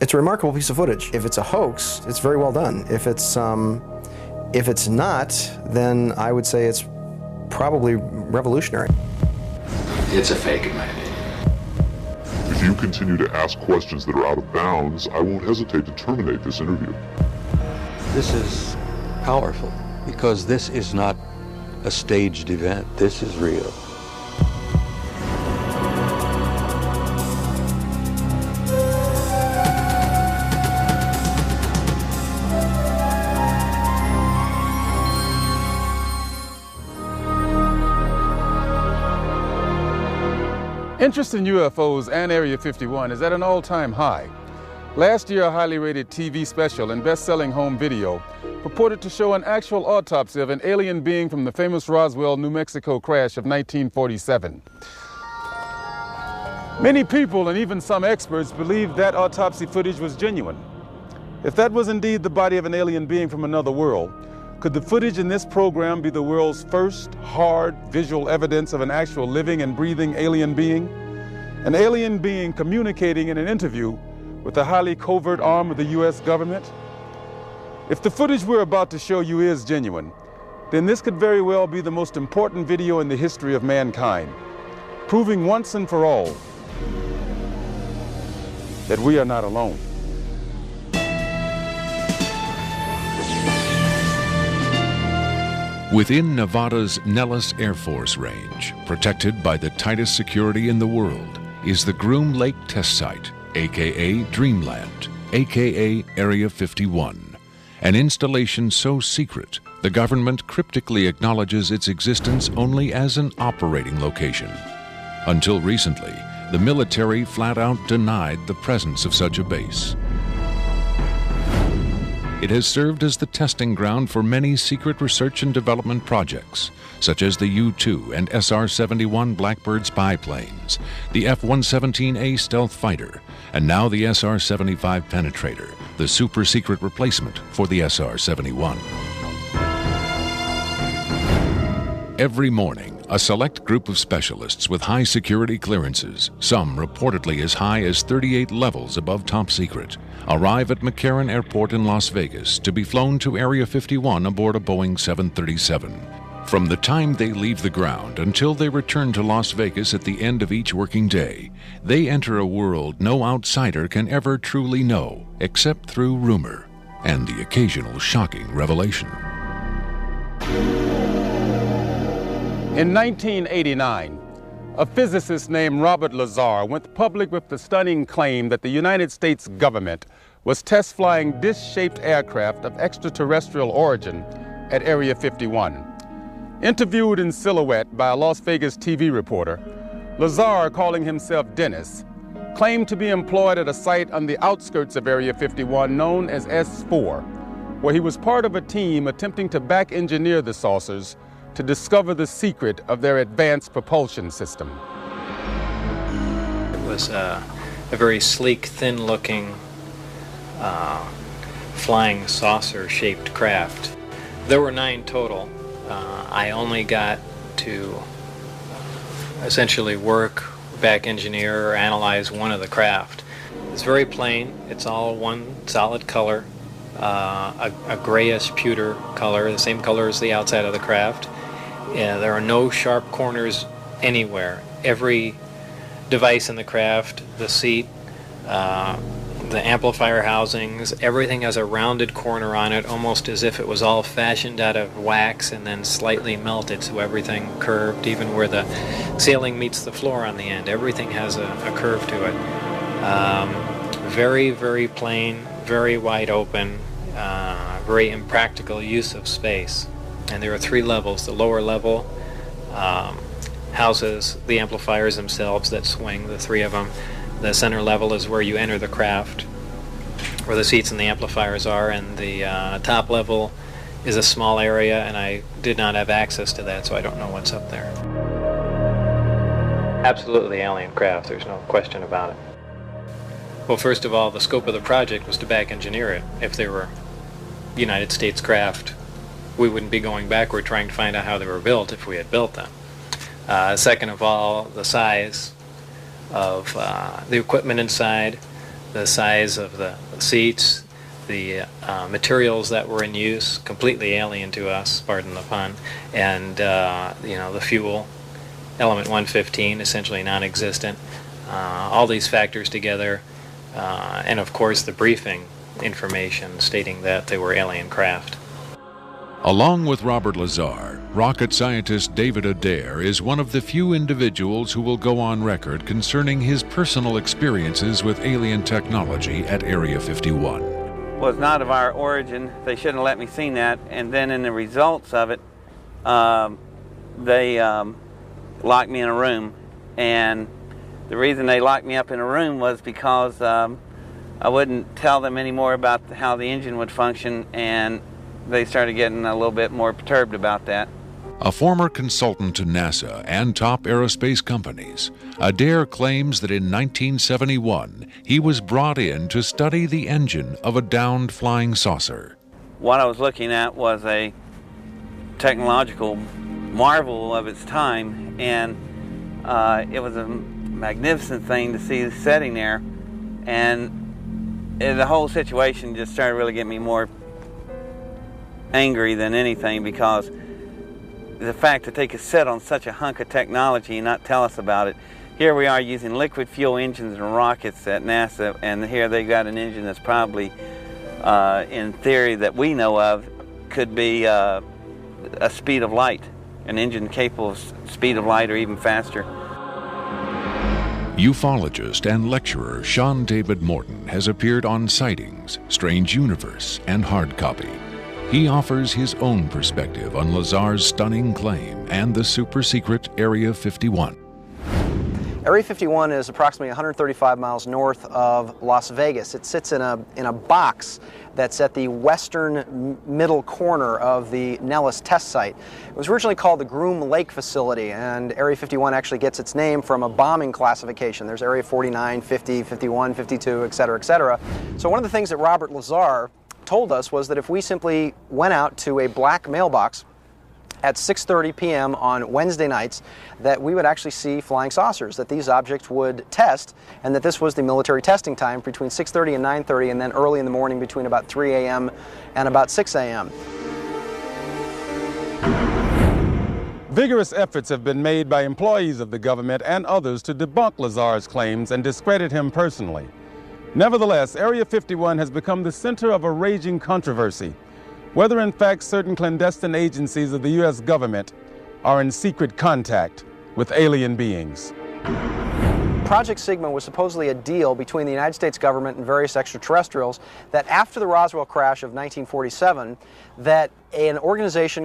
It's a remarkable piece of footage. If it's a hoax, it's very well done. If it's not, then I would say it's probably revolutionary. It's a fake, in my opinion. If you continue to ask questions that are out of bounds, I won't hesitate to terminate this interview. This is powerful because this is not a staged event. This is real. Interest in UFOs and Area 51 is at an all-time high. Last year, a highly rated TV special and best-selling home video purported to show an actual autopsy of an alien being from the famous Roswell, New Mexico crash of 1947. Many people and even some experts believed that autopsy footage was genuine. If that was indeed the body of an alien being from another world, could the footage in this program be the world's first hard visual evidence of an actual living and breathing alien being? An alien being communicating in an interview with a highly covert arm of the U.S. government? If the footage we're about to show you is genuine, then this could very well be the most important video in the history of mankind, proving once and for all that we are not alone. Within Nevada's Nellis Air Force Range, protected by the tightest security in the world, is the Groom Lake Test Site, aka Dreamland, aka Area 51, an installation so secret the government cryptically acknowledges its existence only as an operating location. Until recently, the military flat out denied the presence of such a base. It has served as the testing ground for many secret research and development projects, such as the U-2 and SR-71 Blackbird spy planes, the F-117A stealth fighter, and now the SR-75 penetrator, the super-secret replacement for the SR-71. Every morning, a select group of specialists with high security clearances, some reportedly as high as 38 levels above top secret, arrive at McCarran Airport in Las Vegas to be flown to Area 51 aboard a Boeing 737. From the time they leave the ground until they return to Las Vegas at the end of each working day, they enter a world no outsider can ever truly know, except through rumor and the occasional shocking revelation. In 1989, a physicist named Robert Lazar went public with the stunning claim that the United States government was test flying dish-shaped aircraft of extraterrestrial origin at Area 51. Interviewed in silhouette by a Las Vegas TV reporter, Lazar, calling himself Dennis, claimed to be employed at a site on the outskirts of Area 51 known as S4, where he was part of a team attempting to back-engineer the saucers to discover the secret of their advanced propulsion system. It was a very sleek, thin-looking, flying saucer-shaped craft. There were 9 total. I only got to essentially work, back engineer, or analyze one of the craft. It's very plain. It's all one solid color, a grayish pewter color, the same color as the outside of the craft. There are no sharp corners anywhere. Every device in the craft, the seat, the amplifier housings, everything has a rounded corner on it, almost as if it was all fashioned out of wax and then slightly melted, so everything curved, even where the ceiling meets the floor on the end. Everything has a curve to it. Very, very plain, very wide open, very impractical use of space. And there are 3 levels. The lower level houses the amplifiers themselves that swing, the 3 of them. The center level is where you enter the craft, where the seats and the amplifiers are, and the top level is a small area, and I did not have access to that, so I don't know what's up there. Absolutely alien craft, there's no question about it. Well, first of all, the scope of the project was to back engineer it. If they were United States craft, we wouldn't be going backward trying to find out how they were built if we had built them. Second of all, the size of the equipment inside, the size of the seats, the materials that were in use, completely alien to us, pardon the pun, and the fuel, element 115, essentially non-existent. All these factors together, and of course the briefing information stating that they were alien craft. Along with Robert Lazar, rocket scientist David Adair is one of the few individuals who will go on record concerning his personal experiences with alien technology at Area 51. Was not of our origin. They shouldn't have let me see that. And then in the results of it, they locked me in a room. And the reason they locked me up in a room was because I wouldn't tell them any more about how the engine would function, and they started getting a little bit more perturbed about that. A former consultant to NASA and top aerospace companies, Adair claims that in 1971 he was brought in to study the engine of a downed flying saucer. What I was looking at was a technological marvel of its time, and it was a magnificent thing to see sitting there, and the whole situation just started really getting me more angry than anything, because the fact that they could sit on such a hunk of technology and not tell us about it. Here we are using liquid fuel engines and rockets at NASA, and here they got an engine that's probably, in theory that we know of, could be a speed of light, an engine capable of speed of light or even faster. Ufologist and lecturer Sean David Morton has appeared on Sightings, Strange Universe, and Hard Copy. He offers his own perspective on Lazar's stunning claim and the super-secret Area 51. Area 51 is approximately 135 miles north of Las Vegas. It sits in a box that's at the western middle corner of the Nellis test site. It was originally called the Groom Lake Facility, and Area 51 actually gets its name from a bombing classification. There's Area 49, 50, 51, 52, et cetera, et cetera. So one of the things that Robert Lazar told us was that if we simply went out to a black mailbox at 6:30 p.m. on Wednesday nights, that we would actually see flying saucers, that these objects would test, and that this was the military testing time between 6:30 and 9:30, and then early in the morning between about 3 a.m. and about 6 a.m. Vigorous efforts have been made by employees of the government and others to debunk Lazar's claims and discredit him personally. Nevertheless, Area 51 has become the center of a raging controversy, whether in fact certain clandestine agencies of the U.S. government are in secret contact with alien beings. Project Sigma was supposedly a deal between the United States government and various extraterrestrials that after the Roswell crash of 1947, that an organization